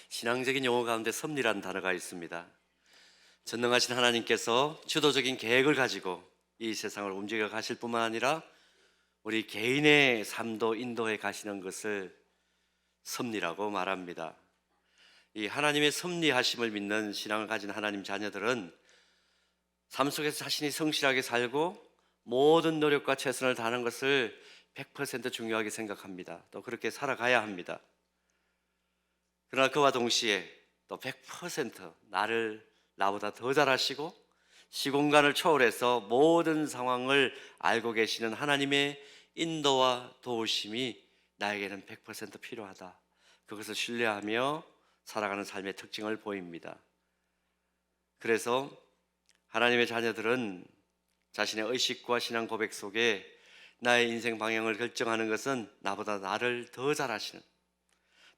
신앙적인 용어 가운데 섭리라는 단어가 있습니다. 전능하신 하나님께서 주도적인 계획을 가지고 이 세상을 움직여 가실 뿐만 아니라 우리 개인의 삶도 인도해 가시는 것을 섭리라고 말합니다. 이 하나님의 섭리하심을 믿는 신앙을 가진 하나님 자녀들은 삶 속에서 자신이 성실하게 살고 모든 노력과 최선을 다하는 것을 100% 중요하게 생각합니다. 또 그렇게 살아가야 합니다. 그러나 그와 동시에 또 100% 나보다 더 잘하시고 시공간을 초월해서 모든 상황을 알고 계시는 하나님의 인도와 도우심이 나에게는 100% 필요하다. 그것을 신뢰하며 살아가는 삶의 특징을 보입니다. 그래서 하나님의 자녀들은 자신의 의식과 신앙 고백 속에 나의 인생 방향을 결정하는 것은 나보다 나를 더 잘하시는,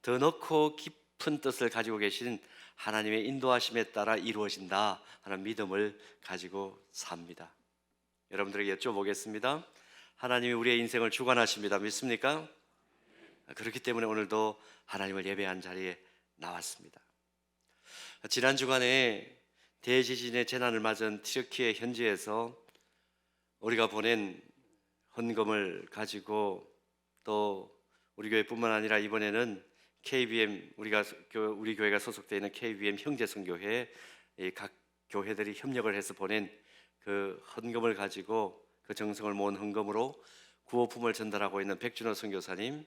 더 넓고 깊은 뜻을 가지고 계신 하나님의 인도하심에 따라 이루어진다 하는 믿음을 가지고 삽니다. 여러분들에게 여쭤보겠습니다. 하나님이 우리의 인생을 주관하십니다. 믿습니까? 그렇기 때문에 오늘도 하나님을 예배한 자리에 나왔습니다. 지난 주간에 대지진의 재난을 맞은 튀르키예 현지에서 우리가 보낸 헌금을 가지고 또 우리 교회뿐만 아니라 이번에는 KBM 우리 교회가 소속되어 있는 KBM 형제선교회 각 교회들이 협력을 해서 보낸 그 헌금을 가지고 그 정성을 모은 헌금으로 구호품을 전달하고 있는 백준호 선교사님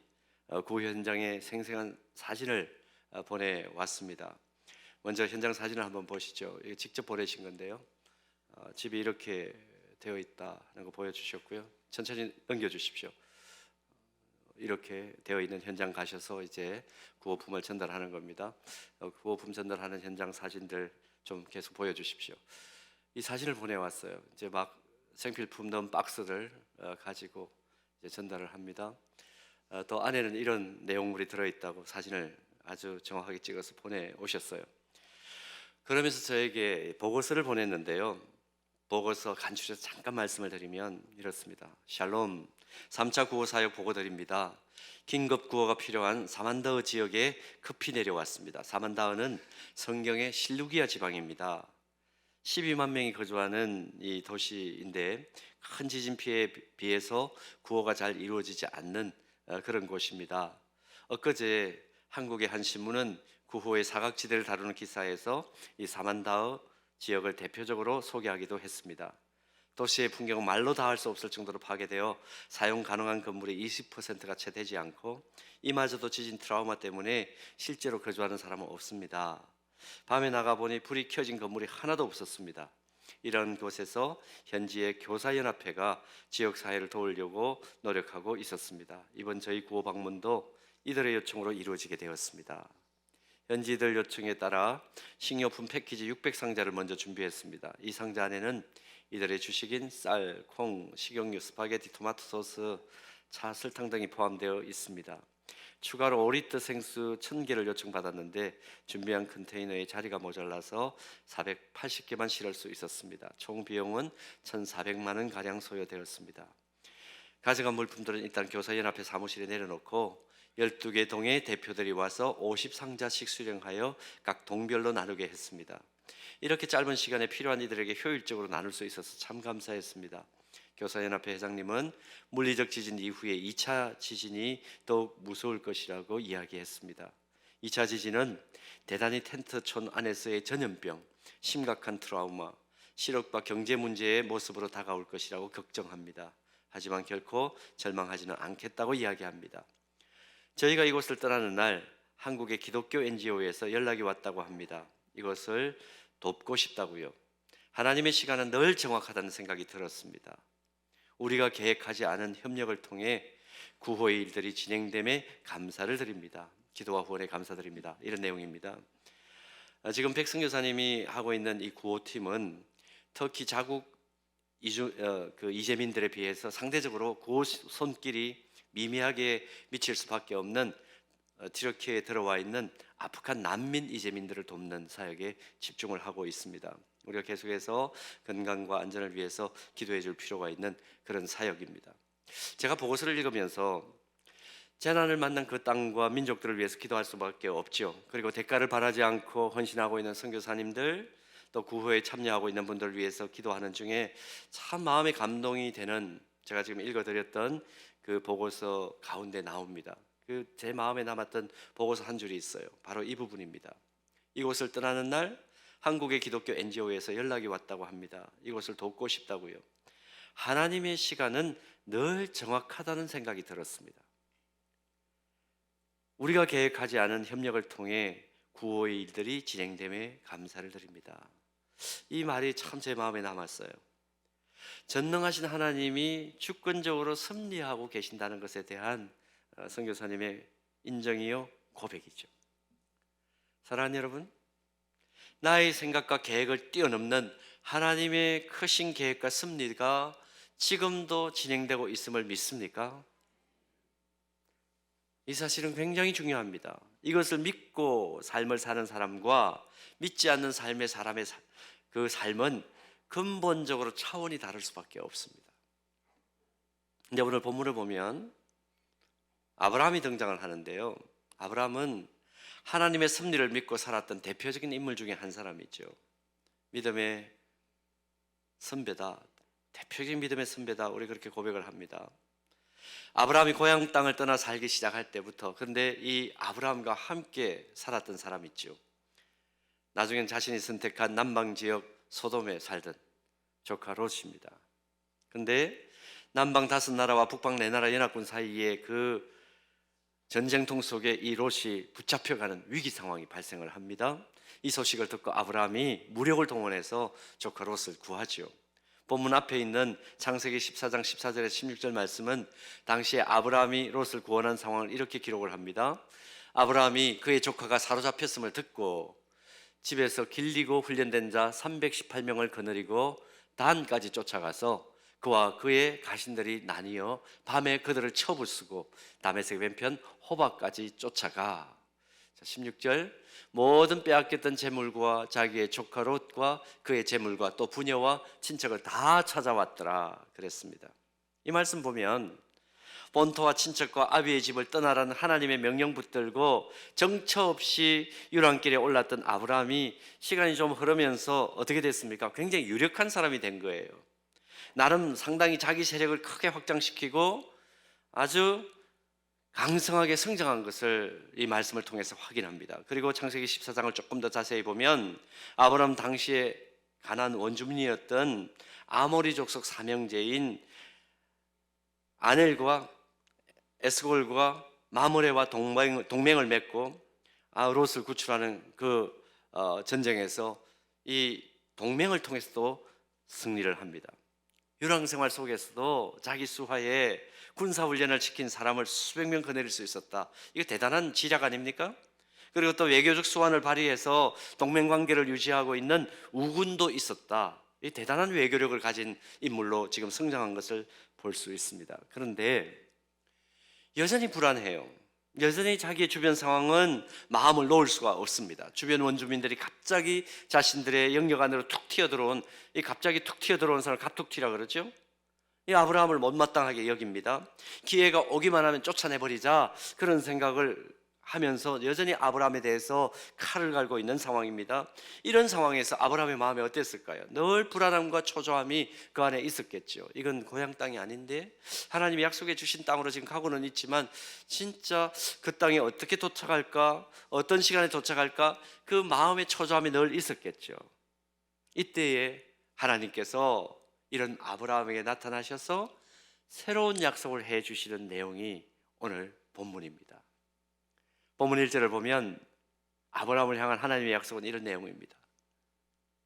구호 현장의 생생한 사진을 보내왔습니다. 먼저 현장 사진을 한번 보시죠. 이거 직접 보내신 건데요. 집이 이렇게 되어 있다는 거 보여주셨고요. 천천히 넘겨주십시오. 이렇게 되어 있는 현장 가셔서 이제 구호품을 전달하는 겁니다. 구호품 전달하는 현장 사진들 좀 계속 보여주십시오. 이 사진을 보내왔어요. 이제 막 생필품 넣은 박스를 가지고 이제 전달을 합니다. 또 안에는 이런 내용물이 들어있다고 사진을 아주 정확하게 찍어서 보내오셨어요. 그러면서 저에게 보고서를 보냈는데요. 보고서 간추려서 잠깐 말씀을 드리면 이렇습니다. 샬롬, 3차 구호 사역 보고 드립니다. 긴급 구호가 필요한 사만다흐 지역에 급히 내려왔습니다. 사만다흐는 성경의 실루기아 지방입니다. 12만 명이 거주하는 이 도시인데 큰 지진 피해에 비해서 구호가 잘 이루어지지 않는 그런 곳입니다. 엊그제 한국의 한 신문은 구호의 사각지대를 다루는 기사에서 이 사만다흐 지역을 대표적으로 소개하기도 했습니다. 도시의 풍경은 말로 다 할 수 없을 정도로 파괴되어 사용 가능한 건물의 20%가 채 되지 않고 이마저도 지진 트라우마 때문에 실제로 거주하는 사람은 없습니다. 밤에 나가보니 불이 켜진 건물이 하나도 없었습니다. 이런 곳에서 현지의 교사연합회가 지역사회를 도우려고 노력하고 있었습니다. 이번 저희 구호 방문도 이들의 요청으로 이루어지게 되었습니다. 현지들 요청에 따라 식료품 패키지 600상자를 먼저 준비했습니다. 이 상자 안에는 이들의 주식인 쌀, 콩, 식용유, 스파게티, 토마토 소스, 차, 설탕 등이 포함되어 있습니다. 추가로 5리터 생수 1000개를 요청받았는데 준비한 컨테이너에 자리가 모자라서 480개만 실을 수 있었습니다. 총 비용은 1,400만 원 가량 소요되었습니다. 가져간 물품들은 일단 교사연합회 사무실에 내려놓고 12개 동의 대표들이 와서 50상자씩 수령하여 각 동별로 나누게 했습니다. 이렇게 짧은 시간에 필요한 이들에게 효율적으로 나눌 수 있어서 참 감사했습니다. 교사연합회 회장님은 물리적 지진 이후에 2차 지진이 더욱 무서울 것이라고 이야기했습니다. 2차 지진은 대단히 텐트촌 안에서의 전염병, 심각한 트라우마, 실업과 경제 문제의 모습으로 다가올 것이라고 걱정합니다. 하지만 결코 절망하지는 않겠다고 이야기합니다. 저희가 이곳을 떠나는 날 한국의 기독교 NGO에서 연락이 왔다고 합니다. 이것을 돕고 싶다고요. 하나님의 시간은 늘 정확하다는 생각이 들었습니다. 우리가 계획하지 않은 협력을 통해 구호의 일들이 진행됨에 감사를 드립니다. 기도와 후원에 감사드립니다. 이런 내용입니다. 지금 백승 교사님이 하고 있는 이 구호팀은 터키 자국 이재민들에 비해서 상대적으로 구호 손길이 미미하게 미칠 수밖에 없는 튀르키예에 들어와 있는 아프간 난민 이재민들을 돕는 사역에 집중을 하고 있습니다. 우리가 계속해서 건강과 안전을 위해서 기도해 줄 필요가 있는 그런 사역입니다. 제가 보고서를 읽으면서 재난을 만난 그 땅과 민족들을 위해서 기도할 수밖에 없죠. 그리고 대가를 바라지 않고 헌신하고 있는 선교사님들, 또 구호에 참여하고 있는 분들을 위해서 기도하는 중에 참 마음에 감동이 되는, 제가 지금 읽어드렸던 그 보고서 가운데 나옵니다. 그 제 마음에 남았던 보고서 한 줄이 있어요. 바로 이 부분입니다. 이곳을 떠나는 날 한국의 기독교 NGO에서 연락이 왔다고 합니다. 이곳을 돕고 싶다고요. 하나님의 시간은 늘 정확하다는 생각이 들었습니다. 우리가 계획하지 않은 협력을 통해 구호의 일들이 진행됨에 감사를 드립니다. 이 말이 참 제 마음에 남았어요. 전능하신 하나님이 주권적으로 섭리하고 계신다는 것에 대한 선교사님의 인정이요, 고백이죠. 사랑하는 여러분, 나의 생각과 계획을 뛰어넘는 하나님의 크신 계획과 섭리가 지금도 진행되고 있음을 믿습니까? 이 사실은 굉장히 중요합니다. 이것을 믿고 삶을 사는 사람과 믿지 않는 삶의 사람의 그 삶은 근본적으로 차원이 다를 수밖에 없습니다. 근데 오늘 본문을 보면 아브라함이 등장을 하는데요. 아브라함은 하나님의 섭리를 믿고 살았던 대표적인 인물 중에 한 사람이죠. 믿음의 선배다, 대표적인 믿음의 선배다, 우리 그렇게 고백을 합니다. 아브라함이 고향 땅을 떠나 살기 시작할 때부터, 그런데 이 아브라함과 함께 살았던 사람 있죠. 나중엔 자신이 선택한 남방 지역 소돔에 살던 조카 롯입니다. 그런데 남방 5나라와 북방 4나라 연합군 사이에 그 전쟁통 속에 이 롯이 붙잡혀가는 위기 상황이 발생을 합니다. 이 소식을 듣고 아브라함이 무력을 동원해서 조카 롯을 구하죠. 본문 앞에 있는 창세기 14장 14절에서 16절 말씀은 당시에 아브라함이 롯을 구원한 상황을 이렇게 기록을 합니다. 아브라함이 그의 조카가 사로잡혔음을 듣고 집에서 길리고 훈련된 자 318명을 거느리고 단까지 쫓아가서 그와 그의 가신들이 나뉘어 밤에 그들을 쳐부수고 다메섹 왼편 호박까지 쫓아가. 16절, 모든 빼앗겼던 재물과 자기의 조카 롯과 그의 재물과 또 부녀와 친척을 다 찾아왔더라 그랬습니다. 이 말씀 보면 본토와 친척과 아비의 집을 떠나라는 하나님의 명령 붙들고 정처 없이 유랑길에 올랐던 아브라함이 시간이 좀 흐르면서 어떻게 됐습니까? 굉장히 유력한 사람이 된 거예요. 나름 상당히 자기 세력을 크게 확장시키고 아주 강성하게 성장한 것을 이 말씀을 통해서 확인합니다. 그리고 창세기 14장을 조금 더 자세히 보면 아브라함 당시에 가나안 원주민이었던 아모리 족속 사명제인 아넬과 에스골과 마므레와 동맹을 맺고 롯을 구출하는 그 전쟁에서 이 동맹을 통해서도 승리를 합니다. 유랑생활 속에서도 자기 수하에 군사훈련을 시킨 사람을 수백 명 거느릴 수 있었다. 이거 대단한 지략 아닙니까? 그리고 또 외교적 수완을 발휘해서 동맹관계를 유지하고 있는 우군도 있었다. 이 대단한 외교력을 가진 인물로 지금 성장한 것을 볼 수 있습니다. 그런데 여전히 불안해요. 여전히 자기의 주변 상황은 마음을 놓을 수가 없습니다. 주변 원주민들이 갑자기 자신들의 영역 안으로 툭 튀어들어온, 이 갑자기 툭 튀어들어온 사람을 갑툭튀라 그러죠. 이 아브라함을 못마땅하게 여깁니다. 기회가 오기만 하면 쫓아내버리자, 그런 생각을 하면서 여전히 아브라함에 대해서 칼을 갈고 있는 상황입니다. 이런 상황에서 아브라함의 마음이 어땠을까요? 늘 불안함과 초조함이 그 안에 있었겠죠. 이건 고향 땅이 아닌데, 하나님이 약속해 주신 땅으로 지금 가고는 있지만 진짜 그 땅에 어떻게 도착할까, 어떤 시간에 도착할까, 그 마음의 초조함이 늘 있었겠죠. 이때에 하나님께서 이런 아브라함에게 나타나셔서 새로운 약속을 해 주시는 내용이 오늘 본문입니다. 본문 1절을 보면 아브라함을 향한 하나님의 약속은 이런 내용입니다.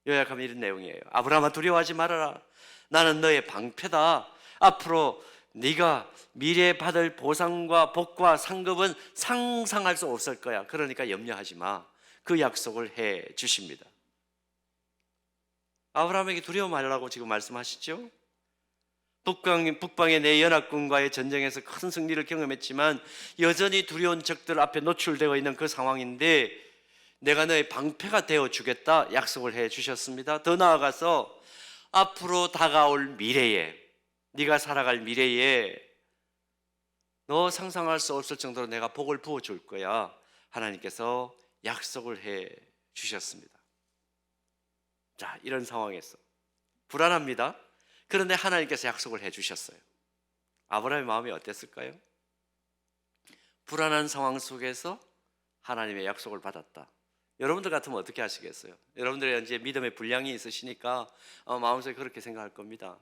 요약하면 이런 내용이에요. 아브라함아, 두려워하지 말아라. 나는 너의 방패다. 앞으로 네가 미래에 받을 보상과 복과 상급은 상상할 수 없을 거야. 그러니까 염려하지 마. 그 약속을 해 주십니다. 아브라함에게 두려워 말라고 지금 말씀하시죠? 북방의 내 연합군과의 전쟁에서 큰 승리를 경험했지만 여전히 두려운 적들 앞에 노출되어 있는 그 상황인데, 내가 너의 방패가 되어 주겠다 약속을 해 주셨습니다. 더 나아가서 앞으로 다가올 미래에, 네가 살아갈 미래에 너 상상할 수 없을 정도로 내가 복을 부어줄 거야. 하나님께서 약속을 해 주셨습니다. 자, 이런 상황에서 불안합니다. 그런데 하나님께서 약속을 해 주셨어요. 아브라함의 마음이 어땠을까요? 불안한 상황 속에서 하나님의 약속을 받았다. 여러분들 같으면 어떻게 하시겠어요? 여러분들의 이제 믿음의 분량이 있으시니까 마음속에 그렇게 생각할 겁니다.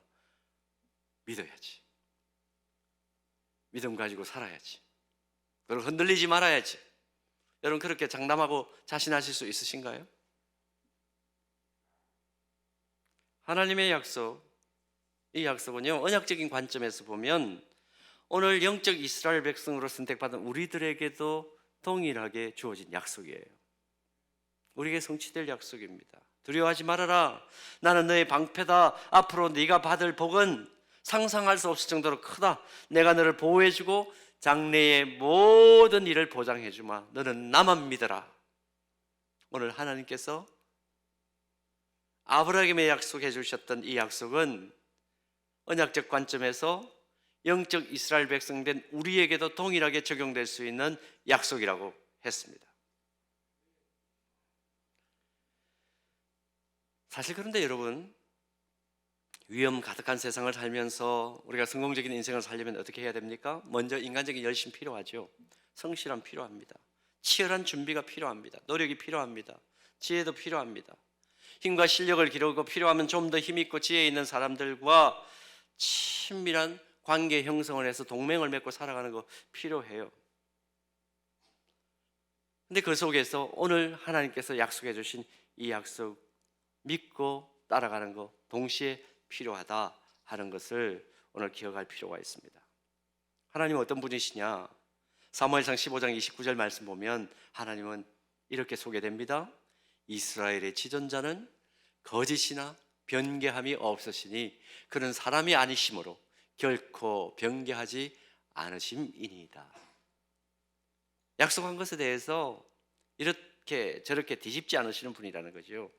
믿어야지. 믿음 가지고 살아야지. 그리고 흔들리지 말아야지. 여러분 그렇게 장담하고 자신하실 수 있으신가요? 하나님의 약속, 이 약속은요, 언약적인 관점에서 보면 오늘 영적 이스라엘 백성으로 선택받은 우리들에게도 동일하게 주어진 약속이에요. 우리에게 성취될 약속입니다. 두려워하지 말아라. 나는 너의 방패다. 앞으로 네가 받을 복은 상상할 수 없을 정도로 크다. 내가 너를 보호해주고 장래의 모든 일을 보장해주마. 너는 나만 믿어라. 오늘 하나님께서 아브라함에게 약속해 주셨던 이 약속은 언약적 관점에서 영적 이스라엘 백성 된 우리에게도 동일하게 적용될 수 있는 약속이라고 했습니다. 사실 그런데 여러분, 위험 가득한 세상을 살면서 우리가 성공적인 인생을 살려면 어떻게 해야 됩니까? 먼저 인간적인 열심 필요하죠. 성실함 필요합니다. 치열한 준비가 필요합니다. 노력이 필요합니다. 지혜도 필요합니다. 힘과 실력을 기르고 필요하면 좀 더 힘있고 지혜 있는 사람들과 친밀한 관계 형성을 해서 동맹을 맺고 살아가는 거 필요해요. 근데 그 속에서 오늘 하나님께서 약속해 주신 이 약속 믿고 따라가는 거 동시에 필요하다 하는 것을 오늘 기억할 필요가 있습니다. 하나님은 어떤 분이시냐? 사무엘상 15장 29절 말씀 보면 하나님은 이렇게 소개됩니다. 이스라엘의 지존자는 거짓이나 변개함이 없으시니 그는 사람이 아니심으로 결코 변개하지 않으심이니이다. 약속한 것에 대해서 이렇게 저렇게 뒤집지 않으시는 분이라는 거죠.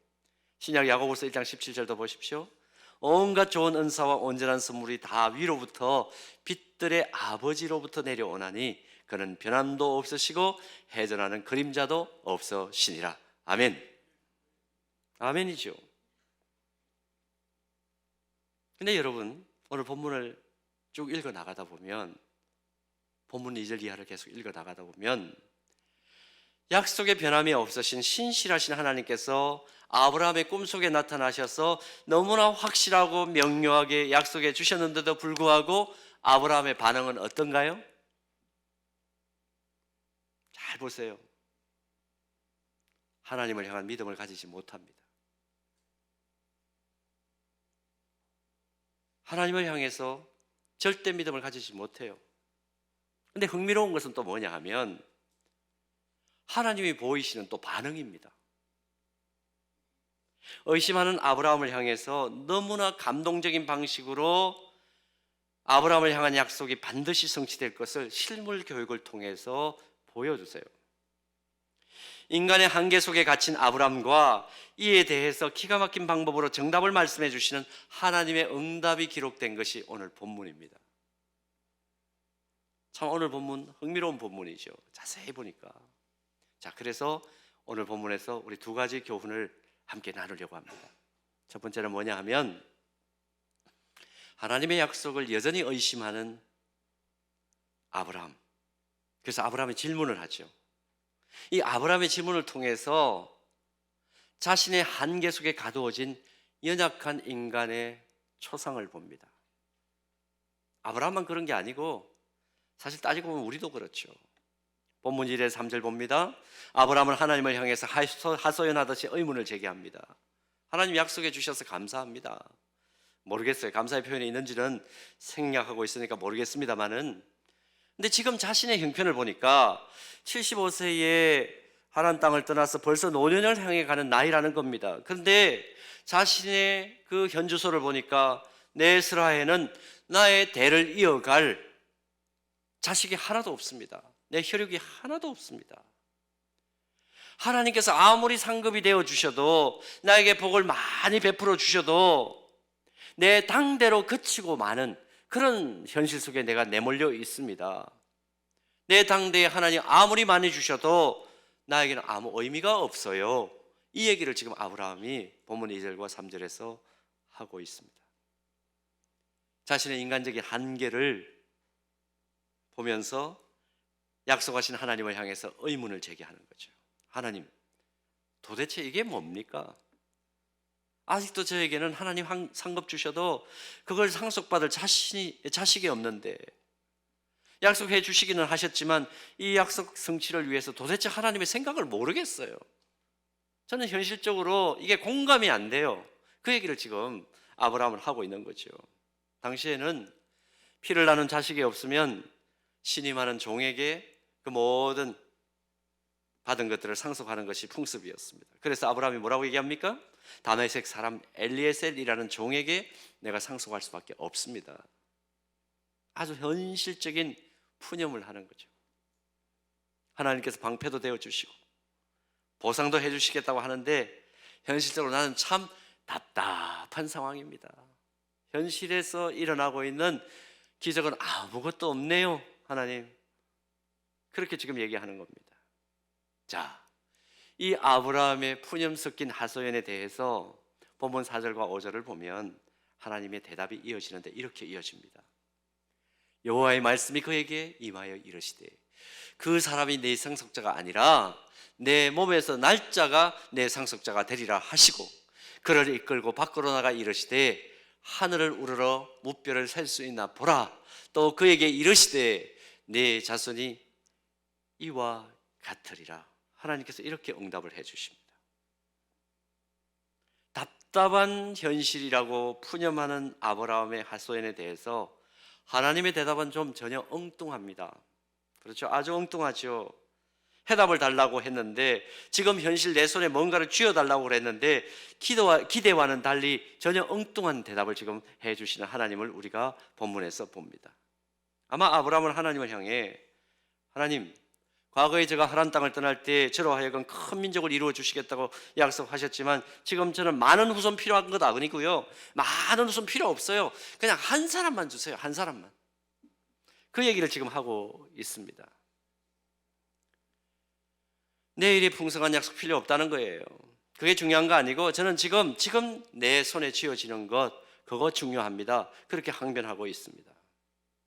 신약 야고보서 1장 17절도 보십시오. 온갖 좋은 은사와 온전한 선물이 다 위로부터 빛들의 아버지로부터 내려오나니 그는 변함도 없으시고 해전하는 그림자도 없으시니라. 아멘. 아멘이죠. 근데 여러분 오늘 본문을 쭉 읽어 나가다 보면 본문 2절 이하를 계속 읽어 나가다 보면 약속의 변함이 없으신 신실하신 하나님께서 아브라함의 꿈속에 나타나셔서 너무나 확실하고 명료하게 약속해 주셨는데도 불구하고 아브라함의 반응은 어떤가요? 잘 보세요. 하나님을 향한 믿음을 가지지 못합니다. 하나님을 향해서 절대 믿음을 가지지 못해요. 근데 흥미로운 것은 또 뭐냐 하면 하나님이 보이시는 또 반응입니다. 의심하는 아브라함을 향해서 너무나 감동적인 방식으로 아브라함을 향한 약속이 반드시 성취될 것을 실물 교육을 통해서 보여주세요. 인간의 한계 속에 갇힌 아브라함과 이에 대해서 기가 막힌 방법으로 정답을 말씀해 주시는 하나님의 응답이 기록된 것이 오늘 본문입니다. 참 오늘 본문 흥미로운 본문이죠. 자세히 보니까. 자, 그래서 오늘 본문에서 우리 두 가지 교훈을 함께 나누려고 합니다. 첫 번째는 뭐냐 하면 하나님의 약속을 여전히 의심하는 아브라함. 그래서 아브라함이 질문을 하죠. 이 아브라함의 질문을 통해서 자신의 한계 속에 가두어진 연약한 인간의 초상을 봅니다. 아브라함만 그런 게 아니고 사실 따지고 보면 우리도 그렇죠. 본문 1의 3절 봅니다. 아브라함은 하나님을 향해서 하소연하듯이 의문을 제기합니다. 하나님 약속해 주셔서 감사합니다. 모르겠어요. 감사의 표현이 있는지는 생략하고 있으니까 모르겠습니다만은, 근데 지금 자신의 형편을 보니까 75세에 하나님 땅을 떠나서 벌써 노년을 향해 가는 나이라는 겁니다. 그런데 자신의 그 현주소를 보니까 내 슬하에는 나의 대를 이어갈 자식이 하나도 없습니다. 내 혈육이 하나도 없습니다. 하나님께서 아무리 상급이 되어 주셔도, 나에게 복을 많이 베풀어 주셔도 내 당대로 그치고 마는 그런 현실 속에 내가 내몰려 있습니다. 내 당대에 하나님 아무리 많이 주셔도 나에게는 아무 의미가 없어요. 이 얘기를 지금 아브라함이 본문 2절과 3절에서 하고 있습니다. 자신의 인간적인 한계를 보면서 약속하신 하나님을 향해서 의문을 제기하는 거죠. 하나님, 도대체 이게 뭡니까? 아직도 저에게는 하나님 상급 주셔도 그걸 상속받을 자식이 없는데, 약속해 주시기는 하셨지만 이 약속 성취를 위해서 도대체 하나님의 생각을 모르겠어요. 저는 현실적으로 이게 공감이 안 돼요. 그 얘기를 지금 아브라함을 하고 있는 거죠. 당시에는 피를 나눈 자식이 없으면 신임하는 종에게 그 모든 받은 것들을 상속하는 것이 풍습이었습니다. 그래서 아브라함이 뭐라고 얘기합니까? 다메섹 사람 엘리에셀이라는 종에게 내가 상속할 수밖에 없습니다. 아주 현실적인 푸념을 하는 거죠. 하나님께서 방패도 되어주시고 보상도 해주시겠다고 하는데 현실적으로 나는 참 답답한 상황입니다. 현실에서 일어나고 있는 기적은 아무것도 없네요, 하나님. 그렇게 지금 얘기하는 겁니다. 자, 이 아브라함의 푸념 섞인 하소연에 대해서 본문 4절과 5절을 보면 하나님의 대답이 이어지는데 이렇게 이어집니다. 여호와의 말씀이 그에게 임하여 이르시되 그 사람이 내 상속자가 아니라 내 몸에서 날짜가 내 상속자가 되리라 하시고 그를 이끌고 밖으로 나가 이르시되 하늘을 우러러 무뼈를 셀 수 있나 보라. 또 그에게 이르시되 내 자손이 이와 같으리라. 하나님께서 이렇게 응답을 해 주십니다. 답답한 현실이라고 푸념하는 아브라함의 하소연에 대해서 하나님의 대답은 좀 전혀 엉뚱합니다. 그렇죠? 아주 엉뚱하죠. 해답을 달라고 했는데 지금 현실 내 손에 뭔가를 쥐어달라고 그랬는데 기대와는 달리 전혀 엉뚱한 대답을 지금 해주시는 하나님을 우리가 본문에서 봅니다. 아마 아브라함은 하나님을 향해 하나님, 과거에 제가 하란 땅을 떠날 때 저로 하여금 큰 민족을 이루어 주시겠다고 약속하셨지만 지금 저는 많은 후손 필요한 것 아니고요, 많은 후손 필요 없어요. 그냥 한 사람만 주세요. 한 사람만. 그 얘기를 지금 하고 있습니다. 내일이 풍성한 약속 필요 없다는 거예요. 그게 중요한 거 아니고 저는 지금 내 손에 쥐어지는 것, 그거 중요합니다. 그렇게 항변하고 있습니다.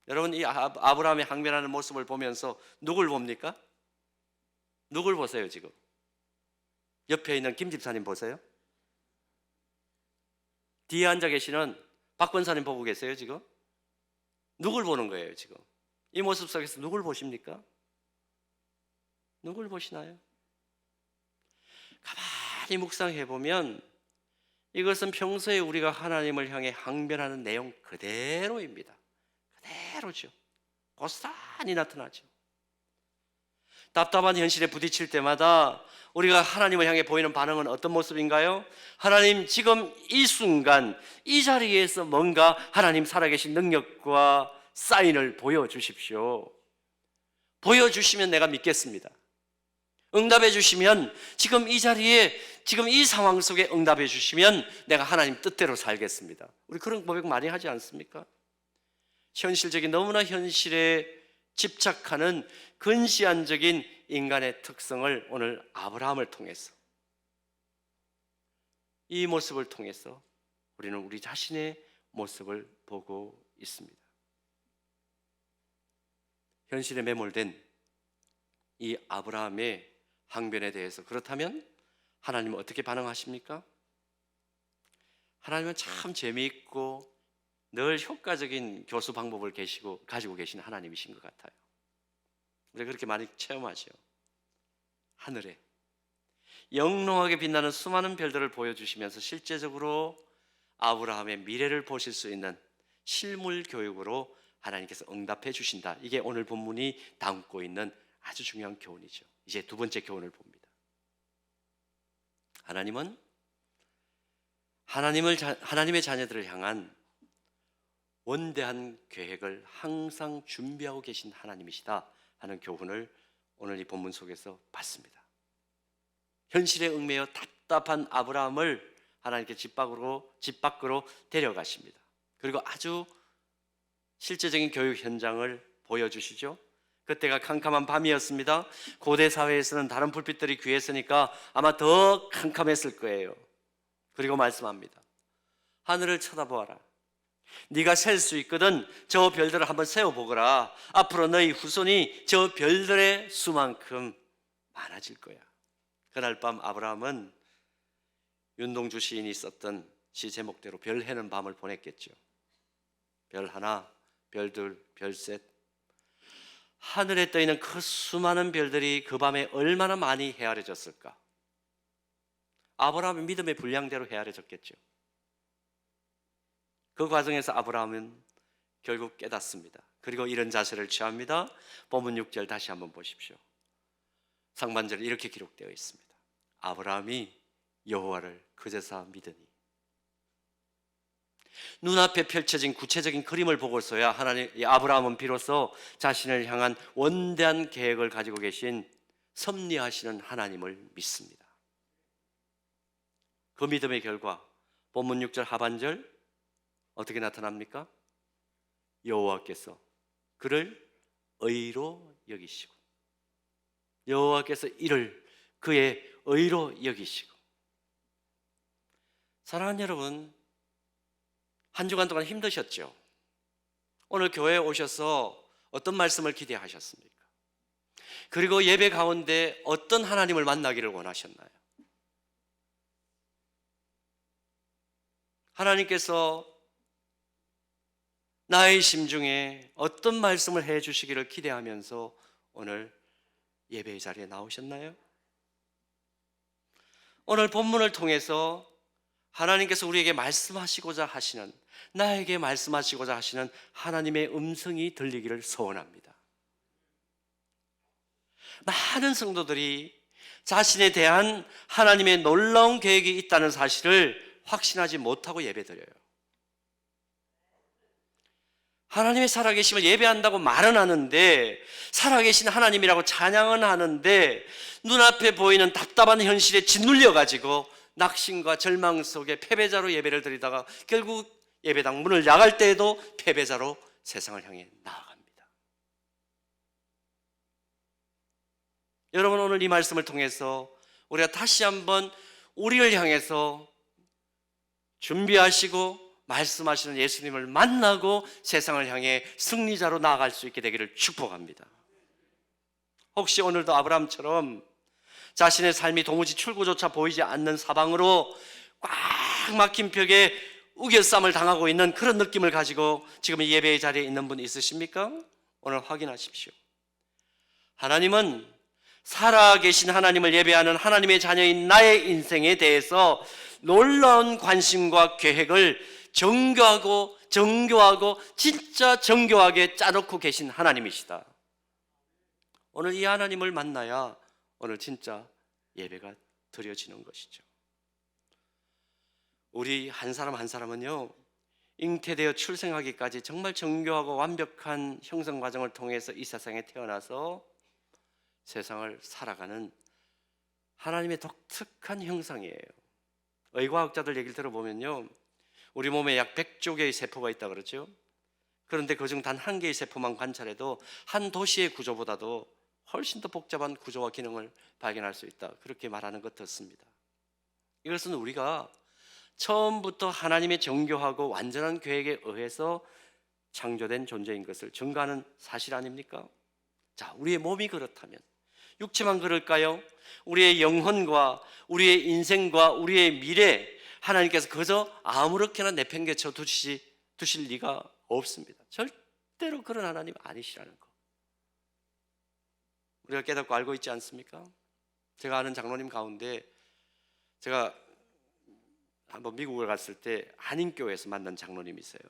여러분, 이 아브라함의 항변하는 모습을 보면서 누굴 봅니까? 누굴 보세요? 지금 옆에 있는 김 집사님 보세요. 뒤에 앉아 계시는 박 권사님 보고 계세요. 지금 누굴 보는 거예요? 지금 이 모습 속에서 누굴 보십니까? 누굴 보시나요? 가만히 묵상해 보면 이것은 평소에 우리가 하나님을 향해 항변하는 내용 그대로입니다. 그대로죠. 고스란히 나타나죠. 답답한 현실에 부딪힐 때마다 우리가 하나님을 향해 보이는 반응은 어떤 모습인가요? 하나님, 지금 이 순간 이 자리에서 뭔가 하나님 살아계신 능력과 사인을 보여주십시오. 보여주시면 내가 믿겠습니다. 응답해 주시면, 지금 이 자리에 지금 이 상황 속에 응답해 주시면 내가 하나님 뜻대로 살겠습니다. 우리 그런 고백 많이 하지 않습니까? 현실적인, 너무나 현실에 집착하는 근시안적인 인간의 특성을 오늘 아브라함을 통해서, 이 모습을 통해서 우리는 우리 자신의 모습을 보고 있습니다. 현실에 매몰된 이 아브라함의 항변에 대해서, 그렇다면 하나님은 어떻게 반응하십니까? 하나님은 참 재미있고 늘 효과적인 교수 방법을 가지고 계신 하나님이신 것 같아요. 우리가 그렇게 많이 체험하죠. 하늘에 영롱하게 빛나는 수많은 별들을 보여주시면서 실제적으로 아브라함의 미래를 보실 수 있는 실물 교육으로 하나님께서 응답해 주신다. 이게 오늘 본문이 담고 있는 아주 중요한 교훈이죠. 이제 두 번째 교훈을 봅니다. 하나님은 하나님의 자녀들을 향한 원대한 계획을 항상 준비하고 계신 하나님이시다 하는 교훈을 오늘 이 본문 속에서 봤습니다. 현실에 얽매여 답답한 아브라함을 하나님께 집 밖으로 데려가십니다. 그리고 아주 실제적인 교육 현장을 보여주시죠. 그때가 캄캄한 밤이었습니다. 고대 사회에서는 다른 불빛들이 귀했으니까 아마 더 캄캄했을 거예요. 그리고 말씀합니다. 하늘을 쳐다보아라. 네가 셀 수 있거든 저 별들을 한번 세어보거라. 앞으로 너희 후손이 저 별들의 수만큼 많아질 거야. 그날 밤 아브라함은 윤동주 시인이 썼던 시 제목대로 별 해는 밤을 보냈겠죠. 별 하나, 별 둘, 별 셋. 하늘에 떠있는 그 수많은 별들이 그 밤에 얼마나 많이 헤아려졌을까. 아브라함의 믿음의 분량대로 헤아려졌겠죠. 그 과정에서 아브라함은 결국 깨닫습니다. 그리고 이런 자세를 취합니다. 본문 6절 다시 한번 보십시오. 상반절에 이렇게 기록되어 있습니다. 아브라함이 여호와를 그제서 믿으니. 눈앞에 펼쳐진 구체적인 그림을 보고서야 아브라함은 비로소 자신을 향한 원대한 계획을 가지고 계신 섭리하시는 하나님을 믿습니다. 그 믿음의 결과 본문 6절 하반절 어떻게 나타납니까? 여호와께서 그를 의로 여기시고, 여호와께서 이를 그의 의로 여기시고. 사랑하는 여러분, 한 주간 동안 힘드셨죠? 오늘 교회에 오셔서 어떤 말씀을 기대하셨습니까? 그리고 예배 가운데 어떤 하나님을 만나기를 원하셨나요? 하나님께서 나의 심중에 어떤 말씀을 해 주시기를 기대하면서 오늘 예배의 자리에 나오셨나요? 오늘 본문을 통해서 하나님께서 우리에게 말씀하시고자 하시는, 나에게 말씀하시고자 하시는 하나님의 음성이 들리기를 소원합니다. 많은 성도들이 자신에 대한 하나님의 놀라운 계획이 있다는 사실을 확신하지 못하고 예배드려요. 하나님의 살아계심을 예배한다고 말은 하는데, 살아계신 하나님이라고 찬양은 하는데, 눈앞에 보이는 답답한 현실에 짓눌려가지고 낙심과 절망 속에 패배자로 예배를 드리다가 결국 예배당 문을 나갈 때에도 패배자로 세상을 향해 나아갑니다. 여러분, 오늘 이 말씀을 통해서 우리가 다시 한번 우리를 향해서 준비하시고 말씀하시는 예수님을 만나고 세상을 향해 승리자로 나아갈 수 있게 되기를 축복합니다. 혹시 오늘도 아브라함처럼 자신의 삶이 도무지 출구조차 보이지 않는 사방으로 꽉 막힌 벽에 우겨쌈을 당하고 있는 그런 느낌을 가지고 지금 이 예배의 자리에 있는 분 있으십니까? 오늘 확인하십시오. 하나님은 살아계신 하나님을 예배하는 하나님의 자녀인 나의 인생에 대해서 놀라운 관심과 계획을 정교하고 진짜 정교하게 짜놓고 계신 하나님이시다. 오늘 이 하나님을 만나야 오늘 진짜 예배가 드려지는 것이죠. 우리 한 사람 한 사람은요, 잉태되어 출생하기까지 정말 정교하고 완벽한 형성 과정을 통해서 이 세상에 태어나서 세상을 살아가는 하나님의 독특한 형상이에요. 의과학자들 얘기를 들어보면요, 우리 몸에 약 100조 개의 세포가 있다 그러죠. 그런데 그중 단 한 개의 세포만 관찰해도 한 도시의 구조보다도 훨씬 더 복잡한 구조와 기능을 발견할 수 있다, 그렇게 말하는 것 같습니다. 이것은 우리가 처음부터 하나님의 정교하고 완전한 계획에 의해서 창조된 존재인 것을 증거하는 사실 아닙니까? 자, 우리의 몸이 그렇다면 육체만 그럴까요? 우리의 영혼과 우리의 인생과 우리의 미래, 하나님께서 그저 아무렇게나 내팽개쳐 두실 리가 없습니다. 절대로 그런 하나님 아니시라는 거 우리가 깨닫고 알고 있지 않습니까? 제가 아는 장로님 가운데 제가 한번 미국을 갔을 때 한인교회에서 만난 장로님이 있어요.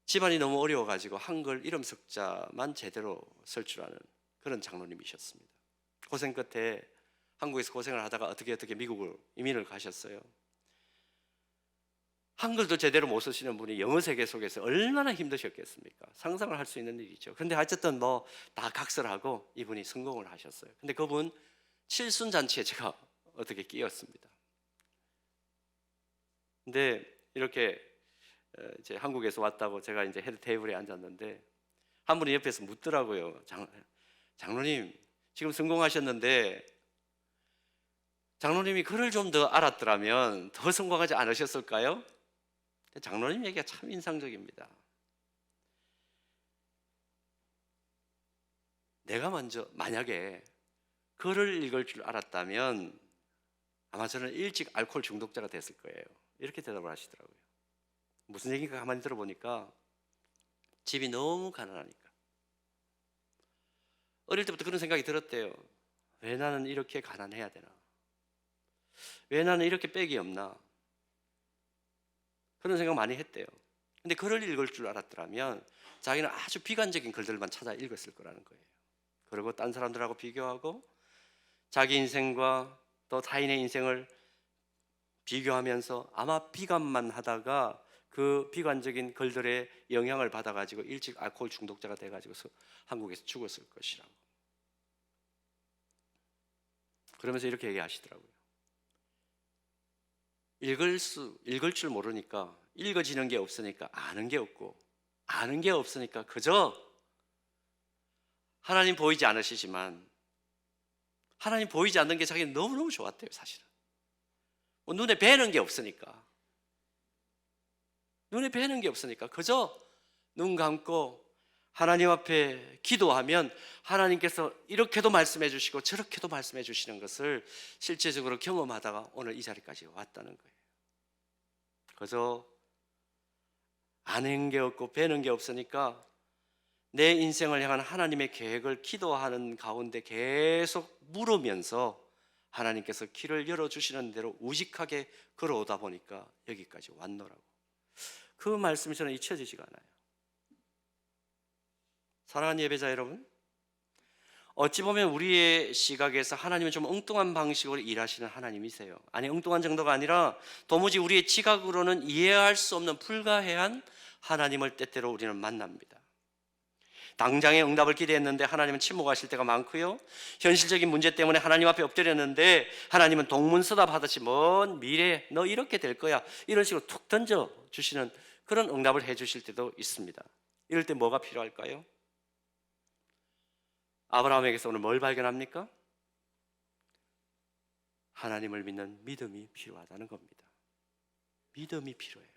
집안이 너무 어려워가지고 한글 이름 석자만 제대로 쓸 줄 아는 그런 장로님이셨습니다. 고생 끝에 한국에서 고생을 하다가 어떻게 미국을 이민을 가셨어요. 한글도 제대로 못 쓰시는 분이 영어 세계 속에서 얼마나 힘드셨겠습니까? 상상을 할 수 있는 일이죠. 그런데 어쨌든 뭐 다 각설하고 이분이 성공을 하셨어요. 근데 그분 칠순잔치에 제가 어떻게 끼었습니다. 근데 이렇게 이제 한국에서 왔다고 제가 이제 헤드 테이블에 앉았는데 한 분이 옆에서 묻더라고요. 장로님, 지금 성공하셨는데 장로님이 글을 좀 더 알았더라면 더 성공하지 않으셨을까요? 장로님 얘기가 참 인상적입니다. 내가 먼저 만약에 글을 읽을 줄 알았다면 아마 저는 일찍 알코올 중독자가 됐을 거예요. 이렇게 대답을 하시더라고요. 무슨 얘기인가 가만히 들어보니까 집이 너무 가난하니까 어릴 때부터 그런 생각이 들었대요. 왜 나는 이렇게 가난해야 되나? 왜 나는 이렇게 빽이 없나? 그런 생각 많이 했대요. 근데 글을 읽을 줄 알았더라면 자기는 아주 비관적인 글들만 찾아 읽었을 거라는 거예요. 그리고 딴 사람들하고 비교하고 자기 인생과 또 타인의 인생을 비교하면서 아마 비관만 하다가 그 비관적인 글들의 영향을 받아가지고 일찍 알코올 중독자가 돼가지고 한국에서 죽었을 것이라고. 그러면서 이렇게 얘기하시더라고요. 읽을 줄 모르니까, 읽어지는 게 없으니까 아는 게 없고, 아는 게 없으니까 그저 하나님 보이지 않으시지만 하나님 보이지 않는 게 자기는 너무너무 좋았대요. 사실은 눈에 뵈는 게 없으니까, 눈에 뵈는 게 없으니까 그저 눈 감고 하나님 앞에 기도하면 하나님께서 이렇게도 말씀해 주시고 저렇게도 말씀해 주시는 것을 실제적으로 경험하다가 오늘 이 자리까지 왔다는 거예요. 그저 아는 게 없고 뵈는 게 없으니까 내 인생을 향한 하나님의 계획을 기도하는 가운데 계속 물으면서 하나님께서 길을 열어주시는 대로 우직하게 걸어오다 보니까 여기까지 왔노라고. 그 말씀이 저는 잊혀지지가 않아요. 사랑하는 예배자 여러분, 어찌 보면 우리의 시각에서 하나님은 좀 엉뚱한 방식으로 일하시는 하나님이세요. 아니, 엉뚱한 정도가 아니라 도무지 우리의 지각으로는 이해할 수 없는 불가해한 하나님을 때때로 우리는 만납니다. 당장의 응답을 기대했는데 하나님은 침묵하실 때가 많고요, 현실적인 문제 때문에 하나님 앞에 엎드렸는데 하나님은 동문서답 하듯이 먼 미래에 너 이렇게 될 거야 이런 식으로 툭 던져주시는 그런 응답을 해주실 때도 있습니다. 이럴 때 뭐가 필요할까요? 아브라함에게서 오늘 뭘 발견합니까? 하나님을 믿는 믿음이 필요하다는 겁니다. 믿음이 필요해요.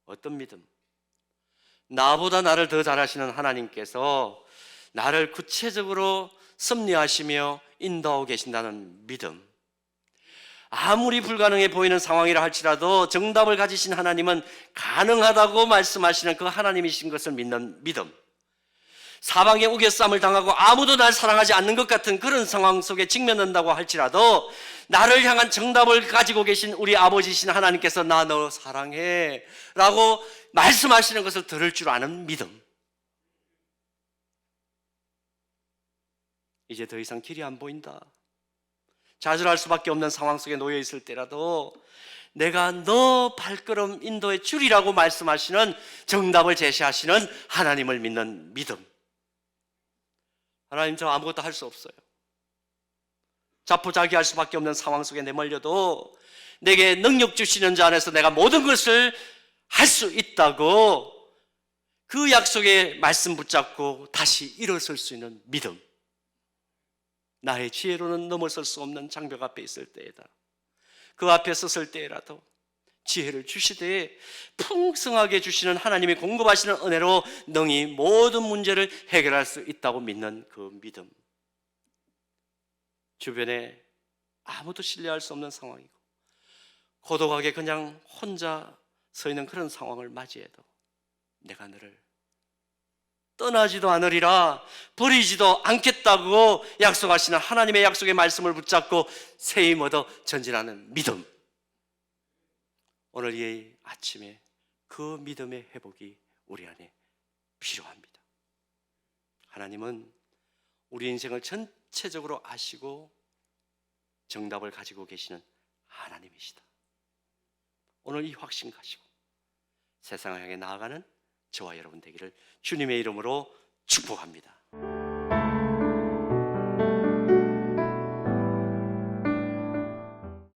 어떤 믿음? 나보다 나를 더 잘하시는 하나님께서 나를 구체적으로 섭리하시며 인도하고 계신다는 믿음. 아무리 불가능해 보이는 상황이라 할지라도 정답을 가지신 하나님은 가능하다고 말씀하시는 그 하나님이신 것을 믿는 믿음. 사방에 우겨쌈을 당하고 아무도 날 사랑하지 않는 것 같은 그런 상황 속에 직면한다고 할지라도 나를 향한 정답을 가지고 계신 우리 아버지신 하나님께서 나 너 사랑해 라고 말씀하시는 것을 들을 줄 아는 믿음. 이제 더 이상 길이 안 보인다, 좌절할 수밖에 없는 상황 속에 놓여 있을 때라도 내가 너 발걸음 인도의 줄이라고 말씀하시는 정답을 제시하시는 하나님을 믿는 믿음. 하나님, 저 아무것도 할 수 없어요. 자포자기할 수밖에 없는 상황 속에 내몰려도 내게 능력 주시는 자 안에서 내가 모든 것을 할 수 있다고 그 약속의 말씀 붙잡고 다시 일어설 수 있는 믿음. 나의 지혜로는 넘어설 수 없는 장벽 앞에 있을 때에다, 그 앞에 섰을 때라도 지혜를 주시되 풍성하게 주시는 하나님이 공급하시는 은혜로 능히 모든 문제를 해결할 수 있다고 믿는 그 믿음. 주변에 아무도 신뢰할 수 없는 상황이고 고독하게 그냥 혼자 서 있는 그런 상황을 맞이해도 내가 너를 떠나지도 않으리라, 버리지도 않겠다고 약속하시는 하나님의 약속의 말씀을 붙잡고 세임 얻어 전진하는 믿음. 오늘 이 아침에 그 믿음의 회복이 우리 안에 필요합니다. 하나님은 우리 인생을 전체적으로 아시고 정답을 가지고 계시는 하나님이시다. 오늘 이 확신 가지고 세상을 향해 나아가는 저와 여러분 되기를 주님의 이름으로 축복합니다.